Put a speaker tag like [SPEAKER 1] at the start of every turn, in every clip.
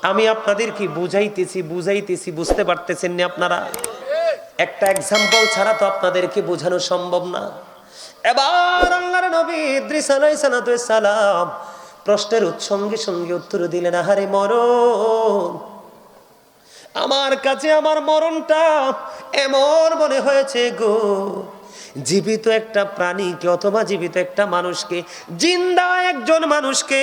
[SPEAKER 1] আমি আপনাদেরকে বুঝাইতেছি বুঝতে পারতেছেন না আপনারা? একটা এক্সাম্পল ছাড়া তো আপনাদেরকে বোঝানো সম্ভব না। এবার আল্লাহর নবী ইদ্রিস আলাইহিস সালাম প্রশ্নের সঙ্গে সঙ্গে উত্তর দিলেন, আহারে মরণ, আমার কাছে আমার মরণটা এমন মনে হয়েছে গো, জীবিত একটা প্রাণীকে অথবা জীবিত একটা মানুষকে, জিন্দা একজন মানুষকে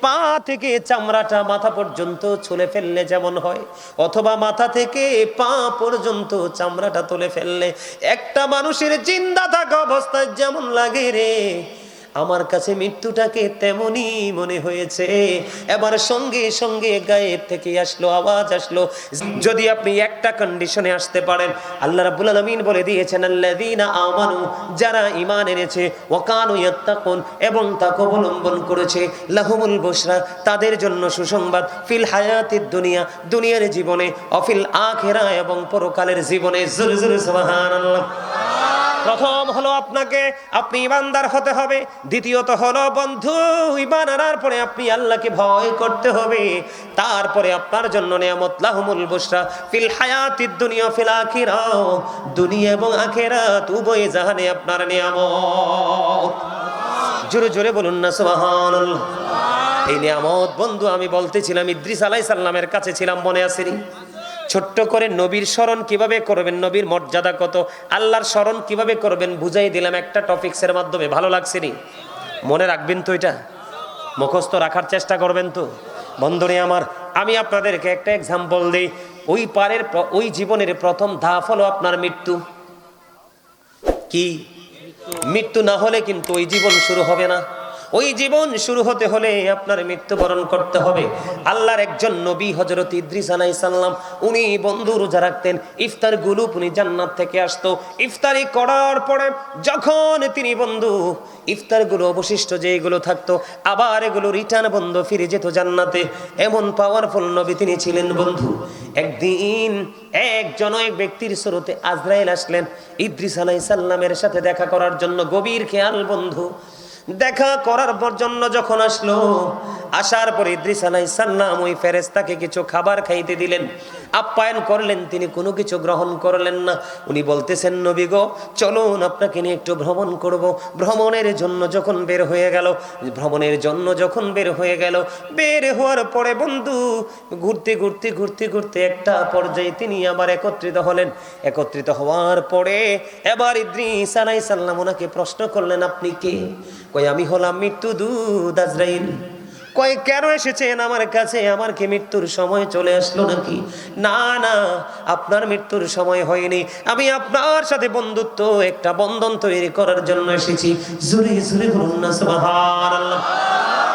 [SPEAKER 1] পা থেকে চামড়াটা মাথা পর্যন্ত ছুলে ফেললে যেমন হয়, অথবা মাথা থেকে পা পর্যন্ত চামড়াটা তুলে ফেললে একটা মানুষের জিন্দা থাকা অবস্থায় যেমন লাগে রে, আমার কাছে মৃত্যুটাকে তেমনই মনে হয়েছে। এবার সঙ্গে সঙ্গে গায়েব থেকে আসলো আওয়াজ আসলো, যদি আপনি একটা কন্ডিশনে আসতে পারেন, আল্লাহ রাব্বুল আলামিন বলে দিয়েছেন আল্লাযীনা আমানু, যারা ঈমান এনেছে, ওয়া কানু ইয়াত্তাকুন, এবং তাকওয়া অবলম্বন করেছে, লাহুমুল বুশরা, তাদের জন্য সুসংবাদ, ফিল হায়াতিদ দুনিয়া, দুনিয়ার জীবনে, অফিল আখিরা, এবং পরকালের জীবনে। জোরে জোরে সুবহানাল্লাহ। প্রথম হলো আপনি ইমানদার হতে হবে। দ্বিতীয়ত হলো বন্ধু, ঈমান আনার পরে আপনি আল্লাহকে ভয় করতে হবে। তারপরে আপনার জন্য নিয়ামত, লাহুমুল বুশরা ফিল হায়াতিদ দুনিয়া ফিল আখিরা, দুনিয়া এবং আখিরাত উভয় জাহানে আপনার নিয়ামত। জোরে জোরে বলুন না সুবহানাল্লাহ। এই নিয়ামত বন্ধু আমি বলতেছিলাম ইদ্রিস আলাইহিস সালামের কাছে ছিলাম, মনে আছে নি? ছোট্ট করে নবীর স্মরণ কিভাবে করবেন, নবীর মর্যাদা কত, আল্লাহর স্মরণ কিভাবে করবেন বুঝাই দিলাম একটা টপিক্সের মাধ্যমে। ভালো লাগছে নি? মনে রাখবেন তো, এটা মুখস্থ রাখার চেষ্টা করবেন তো বন্ধুরে আমার। আমি আপনাদেরকে একটা এক্সাম্পল দিই। ওই জীবনের প্রথম ধাপ হলো আপনার মৃত্যু। কি? মৃত্যু না হলে কিন্তু ওই জীবন শুরু হবে না। ওই জীবন শুরু হতে হলে আপনার মৃত্যুবরণ করতে হবে। আল্লাহর একজন নবী হযরত ইদ্রিস আলাইহিস সালাম, উনি বন্ধু রোজা রাখতেন, ইফতার গুলো উনি জান্নাত থেকে আসতো। ইফতারি করার পরে যখন তিনি বন্ধু ইফতারগুলো অবশিষ্ট যেগুলো থাকতো, আবার এগুলো রিটার্ন বন্ধু ফিরে যেত জান্নাতে। এমন পাওয়ারফুল নবী তিনি ছিলেন বন্ধু। একদিন এক ব্যক্তির সুরতে আজরাইল আসলেন ইদ্রিস আলাইহিস সালামের সাথে দেখা করার জন্য। গভীর খেয়াল বন্ধু, দেখা করার জন্য যখন আসলো, আসার পর ইদ্রিস আলাইহিস সালাম ওই ফেরেশতাকে কিছু খাবার খাইতে দিলেন, আপ্যায়ন করলেন। তিনি কোনো কিছু গ্রহণ করলেন না। উনি বলতেছেন, নবী গো চলুন আপনাকে নিয়ে একটু ভ্রমণ করব। ভ্রমণের জন্য যখন বের হয়ে গেল, বের হওয়ার পরে বন্ধু ঘুরতে একটা পর্যায়ে তিনি আবার একত্রিত হওয়ার পরে এবার ইদ্রিস আলাইহিস সালাম ওনাকে প্রশ্ন করলেন, আপনি কে? কই আমি হলাম মৃত্যুদূত আজরাইল। কই কেন এসেছেন আমার কাছে? আমার কি মৃত্যুর সময় চলে আসলো নাকি? না না, আপনার মৃত্যুর সময় হয়নি। আমি আপনার সাথে বন্ধুত্ব, একটা বন্ধন তৈরি করার জন্য এসেছি। জোরে জোরে বলুন না সুবহানাল্লাহ।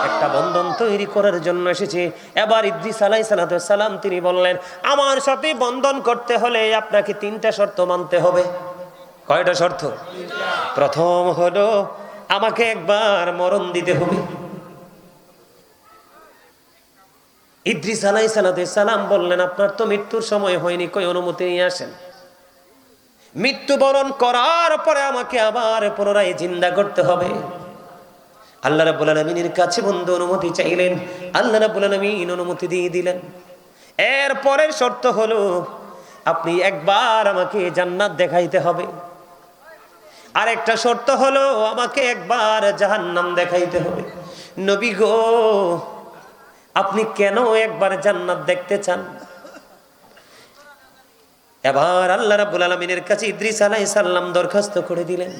[SPEAKER 1] একটা বন্ধন তৈরি করার জন্য এসেছি। এবার ইদ্রিস আলাইহিস সালাম তিনি বললেন, আমার সাথে বন্ধন করতে হলে আপনাকে 3টা শর্ত মানতে হবে। কয়টা শর্ত? প্রথম হলো আমাকে একবার মরণ দিতে হবে। ইদ্রিস আলাইহিস সালাম বললেন, আপনার তো মৃত্যুর সময় হয়নি, কই অনুমতি নিয়ে আসেন। মৃত্যুবরণ করার পরে আমাকে আবার পুনরায় জিন্দা করতে হবে। আল্লাহ রাব্বুল আলামিনের কাছে বন্ধু অনুমতি চাইলেন, আল্লাহ রাব্বুল আলামিন অনুমতি দিয়ে দিলেন। এর পরের শর্ত হলো আপনি একবার আমাকে জান্নাত দেখাইতে হবে। আরেকটা শর্ত হলো আমাকে একবার জাহান্নাম দেখাইতে হবে। নবী গো আপনি কেন একবার জান্নাত দেখতে চান? এবার আল্লাহ রাব্বুল আলামিনের কাছে ইদ্রিস আলাইহিস সালাম দরখাস্ত করে দিলেন।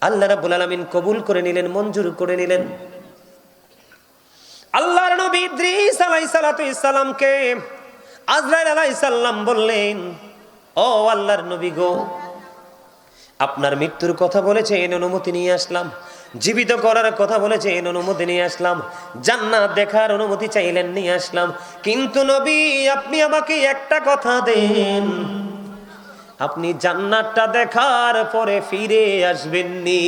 [SPEAKER 1] আল্লাহ রাব্বুল আলামিন কবুল করে নিলেন, মঞ্জুর করে নিলেন। আল্লাহর নবী ইদ্রিস আলাইহিস সালামকে আজরাইল আলাইহিস সালাম বললেন, ও আল্লাহর নবী গো, আপনার মৃত্যুর কথা বলেছেন, অনুমতি নিয়ে আসলাম। জীবিত করার কথা বলেছেন, অনুমতি নিয়ে আসলাম। জান্নাত দেখার অনুমতি চাইলেন, নিয়ে আসলাম। কিন্তু নবী আপনি আমাকে একটা কথা দেন, আপনি জান্নাতটা দেখার পরে ফিরে আসবেননি।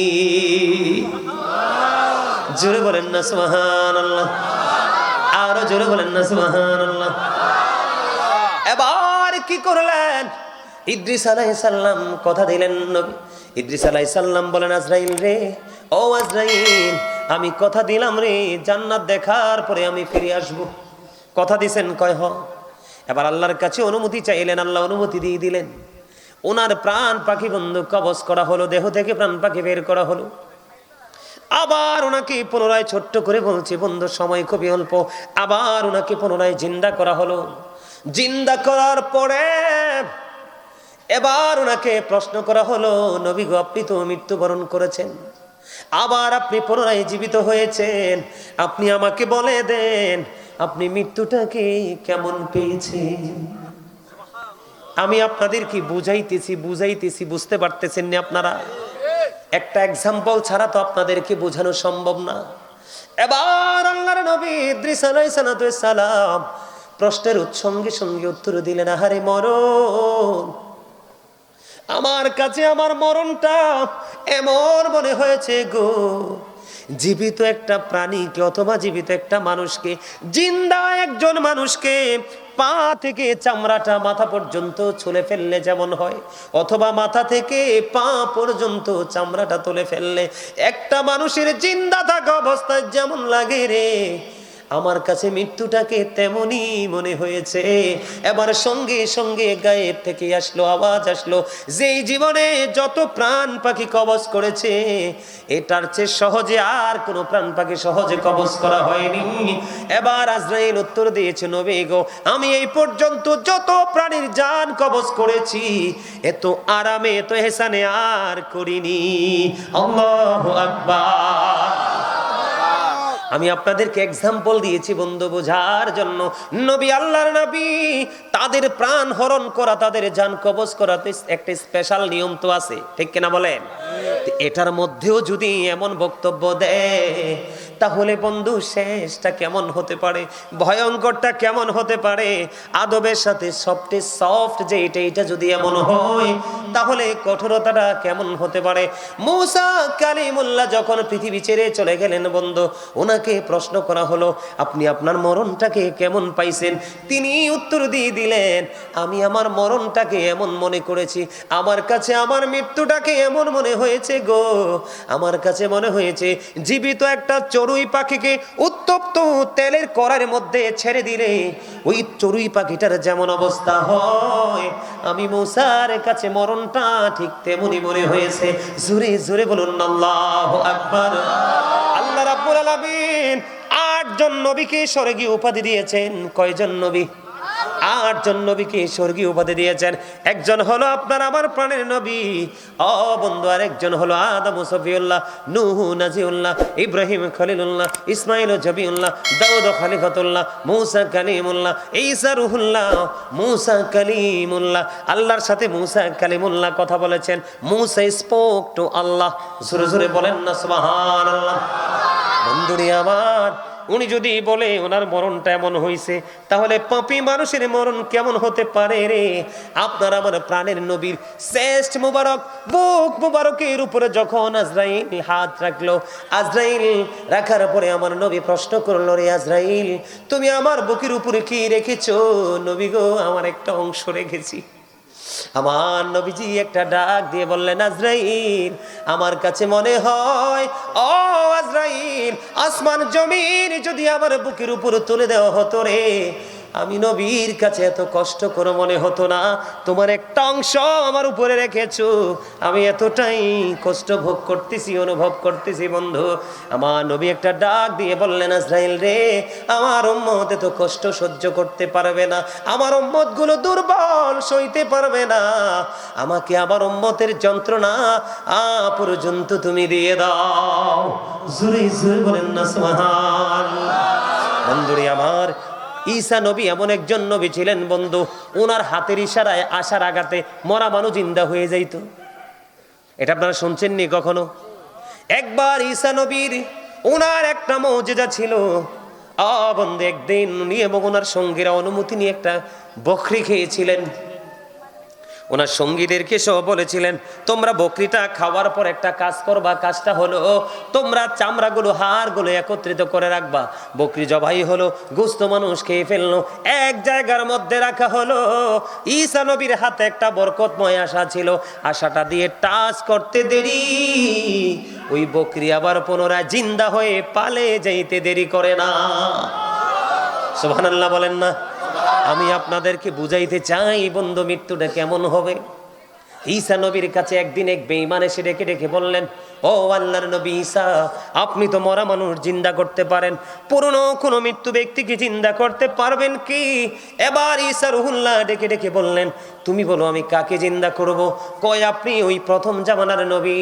[SPEAKER 1] জোরে বলেন না সুবহানাল্লাহ। আরো জোরে বলেন না সুবহানাল্লাহ। এবার কি করলেন? ইদ্রিস আলাইহিস সালাম কথা দিলেন নবী। ইদ্রিস আলাইহিস সালাম বলেন, আজরাইল রে, ও আজরাইল, আমি কথা দিলাম রে, জান্নাত দেখার পরে আমি ফিরে আসব। কথা দিছেন? কয় হ। এবার আল্লাহর কাছে অনুমতি চাইলেন, আল্লাহ অনুমতি দিয়ে দিলেন। ওনার প্রাণ পাখি বন্ধু কবজ করা হলো, দেহ থেকে প্রাণ পাখি বের করা হলো। আবার ওনাকে পুনরায় ছোট্ট করে বলছে বন্ধু, সময় খুবই অল্প। আবার ওনাকে পুনরায় জিন্দা করা হলো। জিন্দা করার পরে এবার ওনাকে প্রশ্ন করা হলো, নবী গো, আপনি তো মৃত্যুবরণ করেছেন, আবার আপনি পুনরায় জীবিত হয়েছেন, আপনি আমাকে বলে দেন আপনি মৃত্যুটাকে কেমন পেয়েছেন? আমি আপনাদের কি বুঝাইতেছি, বুঝতে পারতেছেন না আপনারা? একটা এক্সাম্পল ছাড়া তো আপনাদেরকে বোঝানো সম্ভব না। এবার আল্লাহর নবী ইদ্রিস আলাইহিস সালাম প্রশ্নের সঙ্গে সঙ্গে উত্তর দিলেন, আহারে মরণ, আমার কাছে আমার মরণটা এমন মনে হয়েছে গো, জীবিত একটা প্রাণীকে অথবা জীবিত একটা মানুষকে, জিন্দা একজন মানুষকে পা থেকে চামড়াটা মাথা পর্যন্ত ছুলে ফেললে যেমন হয়, অথবা মাথা থেকে পা পর্যন্ত চামড়াটা তুলে ফেললে একটা মানুষের জিন্দা থাকা অবস্থায় যেমন লাগে রে, আমার কাছে মৃত্যুটাকে তেমনই মনে হয়েছে। এবার সঙ্গে সঙ্গে গায়েব থেকে আসলো আওয়াজ, আসলো যেই জীবনে যত প্রাণ পাখি কবজ করেছে এটার চেয়ে সহজে আর কোনো প্রাণ পাখি সহজে কবজ করা হয়নি। এবার আজরাইল উত্তর দিয়েছে, নবী গো, আমি এই পর্যন্ত যত প্রাণীর জান কবজ করেছি এত আরামে এত এহসানে আর করিনি। আল্লাহু আকবার। আমি আপনাদেরকে এক্সাম্পল দিয়েছি বন্ধু বোঝার জন্য। নবী, আল্লাহর নবী, তাদের প্রাণ হরণ করা, তাদের জান কবজ করা একটা স্পেশাল নিয়ম তো আছে, ঠিক কিনা বলেন? এটার মধ্যেও যদি এমন বক্তব্য দেয় তাহলে বন্ধু শেষটা কেমন হতে পারে, ভয়ঙ্করটা কেমন হতে পারে? আদবের সাথে সফট যে এটা যদি এমন হয় তাহলে কঠোরতাটা কেমন হতে পারে? মূসা কালিমুল্লাহ যখন পৃথিবী ছেড়ে চলে গেলেন বন্ধু, ওনাকে প্রশ্ন করা হলো, আপনি আপনার মরণটাকে কেমন পাইছেন? তিনি উত্তর দিয়ে দিলেন, আমি আমার মরণটাকে এমন মনে করেছি, আমার কাছে আমার মৃত্যুটাকে এমন মনে হয়েছে গো, আমার কাছে মনে হয়েছে জীবিত একটা চড়ুই পাখিকে উত্তপ্ত তেলের কড়াইয়ের মধ্যে ছেড়ে দিলে ওই চড়ুই পাখিটার যেমন অবস্থা হয়, আমি মূসার কাছে মরণটা ঠিক তেমনই মনে হয়েছে। জোরে জোরে বলুন আল্লাহু আকবার। আল্লাহ রাব্বুল আলামিন 8 জন নবীকে স্বর্গীয় উপাধি দিয়েছেন। কয়জন নবী? 8 জন নবীকে স্বর্গীয় উপাধি দিয়েছেন। একজন হলো আপনার আমার প্রাণের নবী ও বন্ধু, আর একজন হলো আদম সফিউল্লাহ, নূহ নাজিউল্লাহ, ইব্রাহিম খলিলুল্লাহ, ইসমাইল জবিউল্লাহ, দাউদ খলিফাতুল্লাহ, মূসা কালিমুল্লাহ, ঈসা রুহুল্লাহ, মূসা কালিমুল্লাহ। আল্লাহর সাথে মূসা কালিমুল্লাহ কথা বলেছেন। মূসা স্পোক টু আল্লাহ। জোরে জোরে বলেন না সুবহানাল্লাহ। বন্ধুরে আমার, উনি যদি বলে ওনার মরণটা এমন হয়েছে, তাহলে পাপী মানুষের মরণ কেমন হতে পারে রে? আপনার আমার প্রাণের নবীর শ্রেষ্ঠ মুবারক বুক মুবারকের উপরে যখন আজরাইল হাত রাখলো, আজরাইল রাখার পরে আমার নবী প্রশ্ন করলো, রে আজরাইল, তুমি আমার বুকের উপরে কি রেখেছো? নবী গো, আমার একটা অংশ রেখেছি। আমার নবীজি একটা ডাক দিয়ে বললেন, আজরাইল, আমার কাছে মনে হয় ও আজরাইল, আসমান জমিন যদি আমার বুকের উপর তুলে দেওয়া হতো রে, আমি নবীর কাছে এত কষ্ট করে মনে হতো না। তোমার একটা অংশ আমার উপরে রেখেছো, আমি এতটাই কষ্ট ভোগ করতেছি, অনুভব করতেছি বন্ধু। আমার নবী একটা ডাক দিয়ে বললেন, আজরাইল রে, আমার উম্মত এত কষ্ট সহ্য করতে পারবে না, আমার উম্মত গুলো দুর্বল, সইতে পারবে না, আমাকে আমার উম্মতের যন্ত্রণা পর্যন্ত তুমি দিয়ে দাও। জোরে জোরে বলেন না সুবহানাল্লাহ। বন্ধুরে আমার, ঈসা নবী এমন একজন নবী ছিলেন বন্ধু, ওনার হাতের ইশারায় আশার আঘাতে মরা মানুষ জিন্দা হয়ে যাইত। এটা আপনারা শুনছেননি কখনো? একবার ঈসা নবীর ওনার একটা মুজিজা ছিল বন্ধু। একদিন উনি এবং ওনার সঙ্গীরা অনুমতি নিয়ে একটা বকরি খেয়েছিলেন। ওনার সঙ্গীদেরকে সহ বলেছিলেন, তোমরা বকরিটা খাওয়ার পর একটা কাজ করবা, কাজটা হলো তোমরা চামড়াগুলো, হাড়গুলো একত্রিত করে রাখবা। বকরি জবাই হলো, গোস্ত মানুষ খেয়ে ফেললো, এক জায়গার মধ্যে রাখা হলো। ঈসা নবীর হাতে একটা বরকতময় আশা ছিল, আশাটা দিয়ে টাচ করতে দেরি, ওই বকরি আবার পুনরায় জিন্দা হয়ে পালে যাইতে দেরি করে না। সুবহানাল্লাহ বলেন না। আমি আপনাদেরকে বুঝাইতে চাই বন্ধু, মৃত্যুটা কেমন হবে। ঈসা নবীর কাছে একদিন এক বেঈমান এসে ডেকে ডেকে বললেন, ও আল্লাহর নবী ঈসা, আপনি তো মরা মানুষ জিন্দা করতে পারেন, পুরনো কোনো মৃত্যু ব্যক্তিকে জিন্দা করতে পারবেন কি? এবার ঈসা রুহুল্লাহ ডেকে ডেকে বললেন, তুমি বলো আমি কাকে জিন্দা করব? কয় আপনি ওই প্রথম জামানার নবী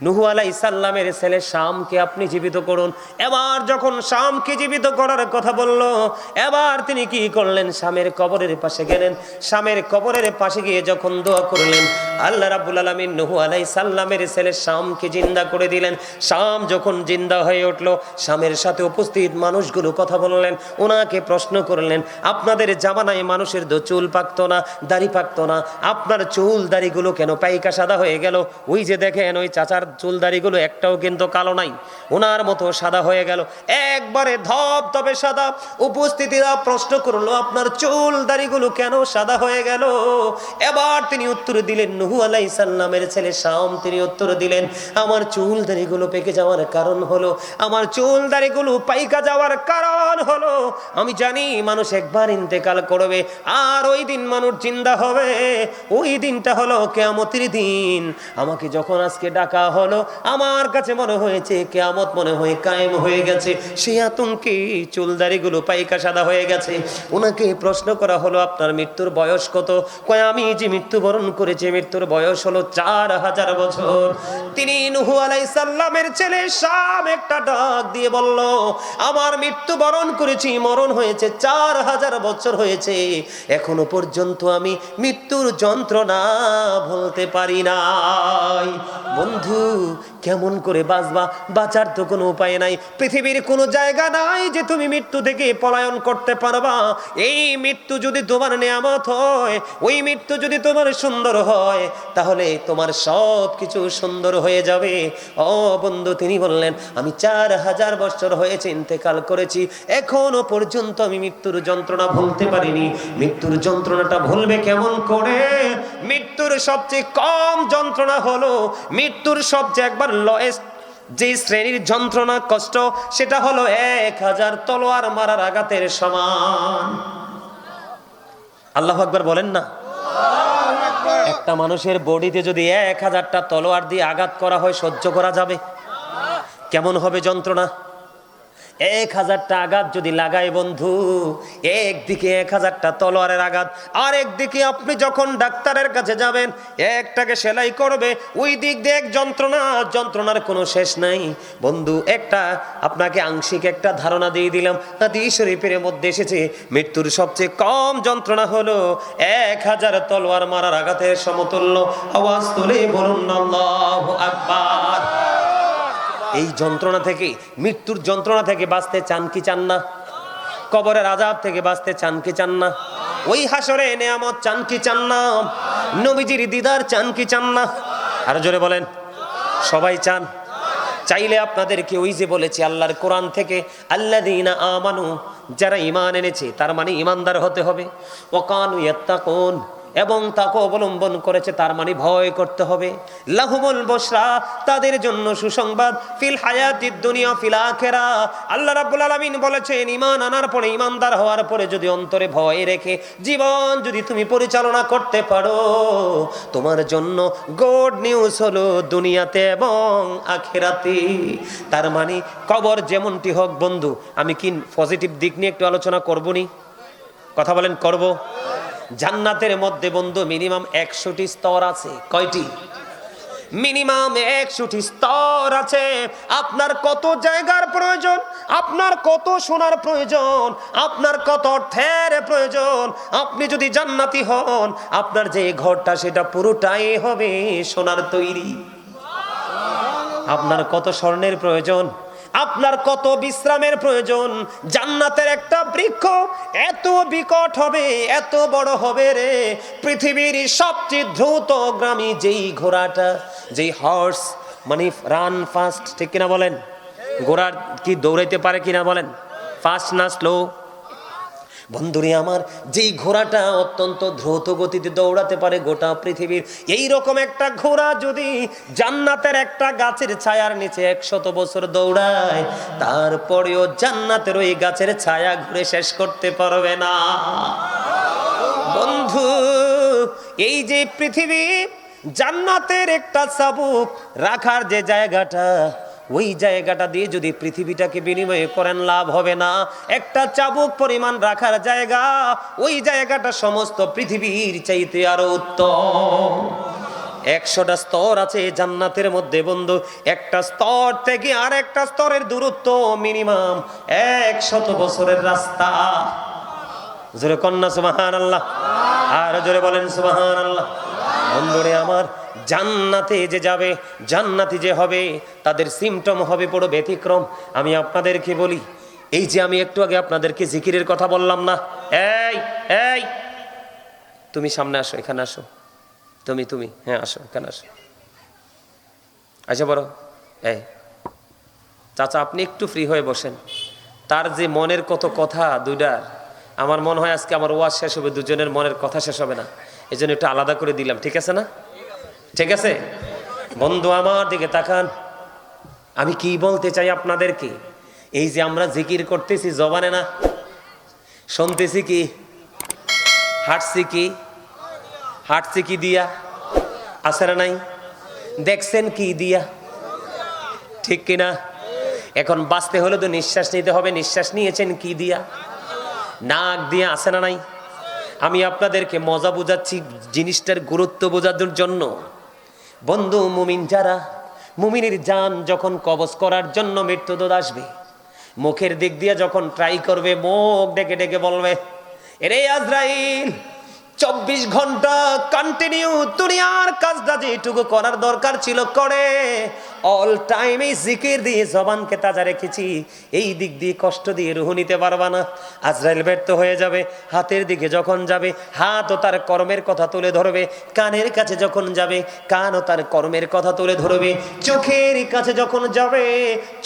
[SPEAKER 1] নূহ আলাইহিস সালামের ছেলে শামকে আপনি জীবিত করুন। এবার যখন শামকে জীবিত করার কথা বলল, এবার তিনি কি করলেন? শামের কবরের পাশে গেলেন। শামের কবরের পাশে গিয়ে যখন দোয়া করলেন, আল্লাহ রাব্বুল আলামিন নূহ আলাইহিস সালামের ছেলে শামকে জিন্দা করে দিলেন। শাম যখন জিন্দা হয়ে উঠল, শামের সাথে উপস্থিত মানুষগুলো কথা বললেন, ওনাকে প্রশ্ন করলেন, আপনাদের জামানায় মানুষের তো চুল পাকতো না, দাড়ি পাকতো না, আপনার চুল দাড়িগুলো কেন পাইকা সাদা হয়ে গেল? ওই যে দেখেন ওই চাচার চুল দাড়িগুলো একটাও কিন্তু কালো নাই, ওনার মতো সাদা হয়ে গেল, একবারে ধবধবে সাদা। উপস্থিতিরা প্রশ্ন করলো, আপনার চুল দাড়িগুলো কেন সাদা হয়ে গেল? এবার তিনি উত্তর দিলেন, নূহ আলাইহিস সালামের ছেলে শাম তিনি উত্তর দিলেন, আমার চুল দাড়িগুলো পেকে যাওয়ার কারণ হলো, আমার চুল দাড়িগুলো পাইকা যাওয়ার কারণ হলো, আমি জানি মানুষ একবার ইন্তেকাল করবে আর ওই দিন মানুষ জিন্দা হবে, ওই দিনটা হলো কিয়ামতের দিন। আমাকে যখন আজকে ডাকা হলো, আমার কাছে মনে হয়েছে কিয়ামত মনে হয় কায়েম হয়ে গেছে, সেই আতঙ্কে চুলদারিগুলো পাইকা সাদা হয়ে গেছে। ওনাকে প্রশ্ন করা হলো, আপনার মৃত্যুর বয়স কত? কয় আমি যে মৃত্যুবরণ করেছি মৃত্যুর বয়স হলো 4000 বছর। তিনি নূহ আলাইহিস সালামের ছেলে শাম একটা ডাক দিয়ে বলল, আমার মৃত্যুবরণ করেছি, মরণ হয়েছে 4000 বছর হয়েছে, এখনো পর্যন্ত আমি মৃত্যুর যন্ত্রণা ভুলতে পারি নাই। বন্ধু, কেমন করে বাঁচবা? বাঁচার তো কোনো উপায় নাই, পৃথিবীর কোনো জায়গা নাই যে তুমি মৃত্যু থেকে পলায়ন করতে পারবা। এই মৃত্যু যদি তোমার নেয়ামত হয়, ওই মৃত্যু যদি তোমার সুন্দর হয়, তাহলে তোমার সব কিছু সুন্দর হয়ে যাবে। ও বন্ধু, তিনি বললেন, আমি 4000 বছর হয়েছে ইন্তেকাল করেছি, এখনো পর্যন্ত আমি মৃত্যুর যন্ত্রণা ভুলতে পারিনি। মৃত্যুর যন্ত্রণাটা ভুলবে কেমন করে? মৃত্যুর সবচেয়ে কম যন্ত্রণা হলো, মৃত্যুর সবচেয়ে একবার লয়েস্ট যে শ্রেণীর যন্ত্রণা কষ্ট, সেটা হলো 1000 তলোয়ার মারার আঘাতের সমান। আল্লাহু আকবার বলেন না। একটা মানুষের বডিতে যদি 1000টা তলোয়ার দিয়ে আঘাত করা হয়, সহ্য করা যাবে? কেমন হবে যন্ত্রণা? 1000টা আঘাত যদি লাগায় বন্ধু, একদিকে 1000টা তলোয়ারের আঘাত, আর একদিকে আপনি যখন ডাক্তারের কাছে যাবেন, একটাকে সেলাই করবে, ওই দিক দিয়ে এক যন্ত্রণা, যন্ত্রণার কোনো শেষ নাই। বন্ধু, একটা আপনাকে আংশিক একটা ধারণা দিয়ে দিলাম, হাদিস শরীফের মধ্যে এসেছে মৃত্যুর সবচেয়ে কম যন্ত্রণা হলো 1000 তলোয়ার মারার আঘাতের সমতুল্য। আওয়াজ তুলে বলুন আল্লাহু আকবার। এই যন্ত্রণা থেকে, মৃত্যুর যন্ত্রণা থেকে বাঁচতে চান কি চান না? কবরের আযাব থেকে বাঁচতে চান কি চান না? ওই হাসরে নেয়ামত চান কি চান না? নবীজির দিদার চান কি চান না? আরো জোরে বলেন। সবাই চান। চাইলে আপনাদেরকে ওই যে বলেছি আল্লাহর কোরআন থেকে, আল্লাযীনা আমানু, যারা ঈমান এনেছে, তার মানে ঈমানদার হতে হবে, ওয়া কানু ইয়াত্তাকুন, এবং তাকে অবলম্বন করেছে, তার মানে ভয় করতে হবে, লাহুমুল বুশরা, তাদের জন্য সুসংবাদ, ফিল হায়াতিদ দুনিয়া ফিল আখিরাহ। আল্লাহ রাব্বুল আলামিন বলেছেন, ঈমান আনার পরে, ঈমানদার হওয়ার পরে যদি অন্তরে ভয় রেখে জীবন যদি তুমি পরিচালনা করতে পারো, তোমার জন্য গুড নিউজ হলো দুনিয়াতে এবং আখিরাতে। তার মানে কবর যেমনটি হোক বন্ধু, আমি কি পজিটিভ দিক নিয়ে একটু আলোচনা করবনি? কথা বলেন, করব? জান্নাতের মধ্যে বন্ধু মিনিমাম 100টি স্তর আছে। কয়টি? মিনিমাম 100টি স্তর আছে। আপনার কত জায়গার প্রয়োজন, আপনার কত সোনার প্রয়োজন, আপনার কত অর্থের প্রয়োজন, আপনি যদি জান্নাতি হন, আপনার যে ঘরটা সেটা পুরোটাই হবে সোনার তৈরি। আপনার কত স্বর্ণের প্রয়োজন, আপনার কত বিশ্রামের প্রয়োজন। জান্নাতের একটা বৃক্ষ এত বিকট হবে, এত বড় হবে রে, পৃথিবীর সবচেয়ে দ্রুতগামী যেই ঘোড়াটা, যেই হর্স, মানে রান ফাস্ট, ঠিক কিনা বলেন? ঘোড়া কি দৌড়াইতে পারে কিনা বলেন? ফাস্ট না স্লো? বন্ধুরে আমার, যেই ঘোড়াটা অত্যন্ত দ্রুত গতিতে দৌড়াতে পারে গোটা পৃথিবীর, এই রকম একটা ঘোড়া যদি জান্নাতের একটা গাছের ছায়ার নিচে 100 বছর দৌড়ায়, তারপরেও জান্নাতের ওই গাছের ছায়া ঘুরে শেষ করতে পারবে না। বন্ধু, এই যে পৃথিবী, জান্নাতের একটা চাবুক রাখার যে জায়গাটা, ওই জায়গাটা দিয়ে যদি পৃথিবীটাকে বিনিময় করেন লাভ হবে না। একটা চাবুক পরিমাণ রাখার জায়গা, ওই জায়গাটা সমস্ত পৃথিবীর চাইতে আরো উত্তম। 100টা স্তর আছে জান্নাতের মধ্যে বন্ধু, একটা স্তর থেকে আর একটা স্তরের দূরত্ব মিনিমাম 100 বছরের রাস্তা। জোরে কন্যা সুবহানাল্লাহ, আর জোরে বলেন সুবহানাল্লাহ। বন্ধুরে আমার, জান্নাতে যে যাবে, জান্নাতি যে হবে, তাদের সিমটম হবে বড় ব্যতিক্রম। আমি আপনাদেরকে বলি, এই যে আমি একটু আগে আপনাদেরকে জিকিরের কথা বললাম না, এই এই তুমি সামনে আসো, এখানে আসো, তুমি হ্যাঁ আসো, এখানে আসো, আচ্ছা বড় এই চাচা, আপনি একটু ফ্রি হয়ে বসেন। তার যে মনের কত কথা দুইটার, আমার মনে হয় আজকে আমার ওয়াজ শেষ হবে, দুজনের মনের কথা শেষ হবে না, এই জন্য একটু আলাদা করে দিলাম। ঠিক আছে না? ঠিক আছে বন্ধু, আমার দিকে তাকান। আমি কি বলতে চাই আপনাদেরকে, এই যে আমরা জিকির করতেছি জবানে না, শুনতেছি কি, হাঁটছি কি দিয়া, আছে না নাই, দেখছেন কি দিয়া, ঠিক কিনা? এখন বাঁচতে হলে তো নিঃশ্বাস নিতে হবে, নিঃশ্বাস নিয়েছেন কি দিয়া? নাক দিয়া, আছে না নাই? আমি আপনাদেরকে মজা বোঝাচ্ছি জিনিসটার গুরুত্ব বোঝানোর জন্য। বন্ধু, মুমিন যারা, মুমিনের জান যখন কবজ করার জন্য মৃত্যুদূত আসবে, মুখের দিক দিয়ে যখন ট্রাই করবে, মুখ ডেকে ডেকে বলবে, এরে আজরাইল, 24 ঘন্টা কন্টিনিউ দুনিয়ার কাজটা যেটুকু করার দরকার ছিল করে, অল টাইম এই জিকির দিয়ে জবানকে তাজা রেখেছি, এই দিক দিয়ে কষ্ট দিয়ে রুহু নিতে পারবা না। আজরাইল ব্যর্থ হয়ে যাবে, হাতের দিকে যখন যাবে হাতও তার কর্মের কথা তুলে ধরবে, কানের কাছে যখন যাবে কানও তার কর্মের কথা তুলে ধরবে, চোখের কাছে যখন যাবে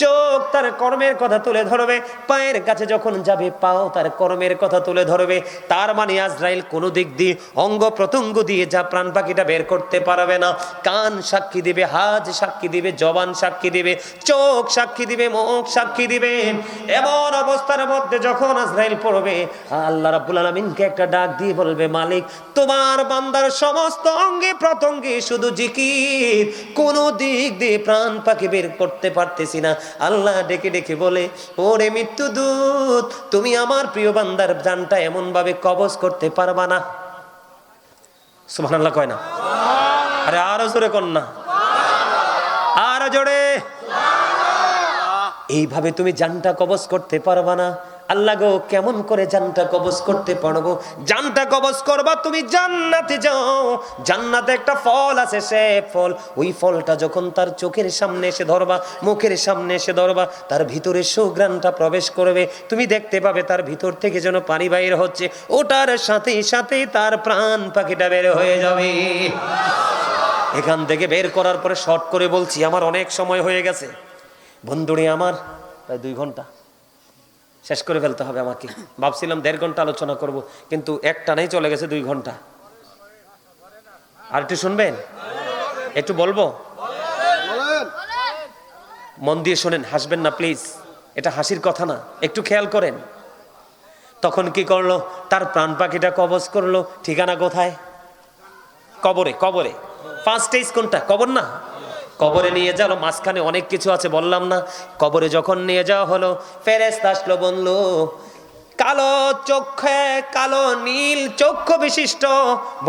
[SPEAKER 1] চোখ তার কর্মের কথা তুলে ধরবে, পায়ের কাছে যখন যাবে পাও তার কর্মের কথা তুলে ধরবে। তার মানে আজরাইল কোনো দিক দিয়ে অঙ্গ প্রত্যঙ্গ দিয়ে যা প্রাণ পাখিটা বের করতে পারবে না। কান সাক্ষী দিবে, হাত সাক্ষী দিবে, জবান সাক্ষী দিবে, চোখ সাক্ষী দিবে, মুখ সাক্ষী দিবে। এমন অবস্থার মধ্যে যখন আজরাইল পড়বে, আল্লাহ রাব্বুল আলামিনকে একটা ডাক দিয়ে বলবে, মালিক, তোমার বান্দার সমস্ত অঙ্গে প্রত্যঙ্গে শুধু জিকির, কোন দিক দিয়ে প্রাণ পাখি বের করতে পারতেছি না। আল্লাহ ডেকে ডেকে বলে, ওরে মৃত্যুদূত, তুমি আমার প্রিয় বান্দার জানটা এমন ভাবে কবজ করতে পারবা না। সুবহানাল্লাহ কয় না? আরে আরো জোরে কর না, আরো জোরে। এইভাবে তুমি জানটা কবজ করতে পারবা না। আল্লাহ গো, কেমন করে জানটা কবজ করতে পারবো? জানটা কবজ করবা তুমি জান্নাতে যাও, জান্নাতে একটা ফল আছে, সে ফল, ওই ফলটা যখন তার চোখের সামনে এসে ধরবা, মুখের সামনে এসে ধরবা, তার ভিতরে সুঘ্রাণটা প্রবেশ করবে, তুমি দেখতে পাবে তার ভিতর থেকে যেন পানি বাইর হচ্ছে, ওটার সাথে সাথে তার প্রাণ পাখিটা বের হয়ে যাবে। এখান থেকে বের করার পরে শর্ট করে বলছি, আমার অনেক সময় হয়ে গেছে বন্ধুরে আমার, প্রায় 2 ঘন্টা শেষ করে ফেলতে হবে আমাকে। ভাবছিলাম 1.5 ঘন্টা আলোচনা করব, কিন্তু একটানেই চলে গেছে 2 ঘন্টা। আর একটু শুনবেন? একটু বলবো, মন দিয়ে শোনেন, হাসবেন না প্লিজ, এটা হাসির কথা না, একটু খেয়াল করেন। তখন কি করলো? তার প্রাণ পাখিটা কবজ করলো। ঠিকানা কোথায়? কবরে। কবরে ফার্স্ট স্টেজ কোনটা? কবর না? কবরে নিয়ে যাওয়া, মাঝখানে অনেক কিছু আছে বললাম না। কবরে যখন নিয়ে যাওয়া হলো, ফেরেশতা আসলো, বললো, কালো চোখে, কালো নীল চক্ষু বিশিষ্ট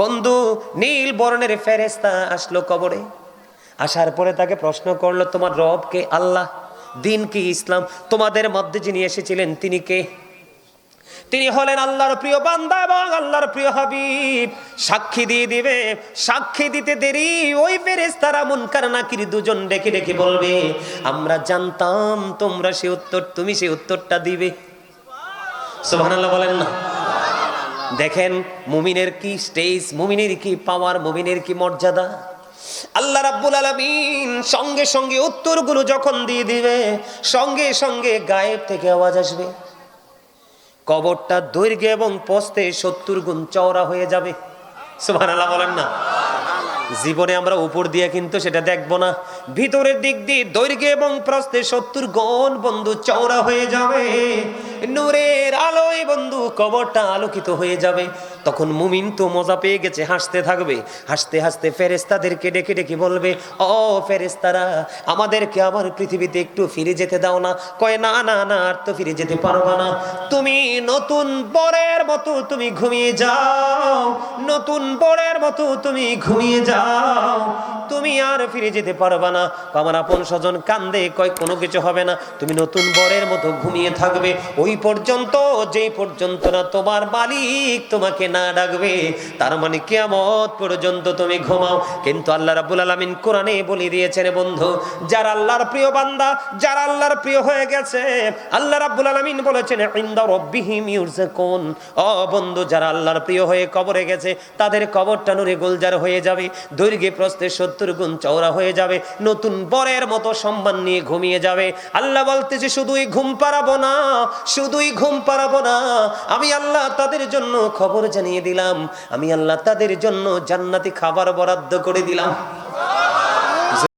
[SPEAKER 1] বন্ধু, নীল বর্ণের ফেরেশতা আসলো কবরে। আসার পরে তাকে প্রশ্ন করলো, তোমার রব কে? আল্লাহ। দিন কি? ইসলাম। তোমাদের মধ্যে যিনি এসেছিলেন তিনি কে? তিনি হলেন আল্লাহর প্রিয় বান্দা এবং আল্লাহর প্রিয় হাবিব। সাক্ষী দিয়ে দিবে। সাক্ষী দিতে দেরি, ওই ফেরেশতারা মুনকার নাকির দুজন ডেকে ডেকে বলবে, আমরা জানতাম তোমরা সে উত্তর, তুমি সে উত্তরটা দিবে। সুবহানাল্লাহ বলেন না? দেখেন মুমিনের কি স্টেজ, মুমিনের কি পাওয়ার, মুমিনের কি মর্যাদা। আল্লাহ রাব্বুল আলামিন সঙ্গে সঙ্গে উত্তরগুলো যখন দিয়ে দিবে, সঙ্গে সঙ্গে গায়েব থেকে আওয়াজ আসবে, কবরটা দৈর্ঘ্য এবং প্রস্থে 70 গুণ চওড়া হয়ে যাবে। সুবহানাল্লাহ বলেন না। জীবনে আমরা উপর দিয়ে কিন্তু সেটা দেখবো না, ভিতরের দিক দিয়ে দৈর্ঘ্য এবং প্রস্থে 70 গুণ বন্ধু চওড়া হয়ে যাবে। নূরের আলোয় বন্ধু কবরটা আলোকিত হয়ে যাবে। তখন মুমিন তো মজা পেয়ে গেছে, হাসতে থাকবে। হাসতে হাসতে ফেরেশতাদেরকে ডেকে ডেকে বলবে, ও ফেরেশতারা, আমাদেরকে আবার পৃথিবীতে একটু ফিরে যেতে দাও না। কয় না না না, আর তো ফিরে যেতে পারবা না। তুমি নতুন বরের মতো তুমি ঘুমিয়ে যাও, নতুন বরের মতো তুমি ঘুমিয়ে যাও, তুমি আর ফিরে যেতে পারবা না। আমার আপন স্বজন কান্দে, কয় কোনো কিছু হবে না, তুমি নতুন বরের মতো ঘুমিয়ে থাকবে ওই পর্যন্ত, যেই পর্যন্ত না তোমার মালিক তোমাকে না ডাকবে। তার মানে কিয়ামত পর্যন্ত তুমি ঘুমাও। কিন্তু আল্লাহ রাব্বুল আলামিন কোরআনে বলে দিয়েছেন বন্ধু, যারা আল্লাহর প্রিয় বান্দা, যারা আল্লাহর প্রিয় হয়ে গেছে, আল্লাহ রাব্বুল আলামিন বলেছেন ইনদা রাব্বিহিম ইউরযাকুন। ও বন্ধু, যারা আল্লাহর প্রিয় হয়ে কবরে গেছে, তাদের কবরটা নূরে গুলজার হয়ে যাবে, দৈর্ঘ্যে প্রস্থে 70 গুণ চওড়া হয়ে যাবে, নতুন বরের মতো সম্মান নিয়ে ঘুমিয়ে যাবে। আল্লাহ বলতেছে শুধুই ঘুম পাড়াবো না, শুধুই ঘুম পাড়াবো না, আমি আল্লাহ তাদের জন্য খবর জানিয়ে দিলাম, আমি আল্লাহ তাদের জন্য জান্নাতি খাবার বরাদ্দ করে দিলাম।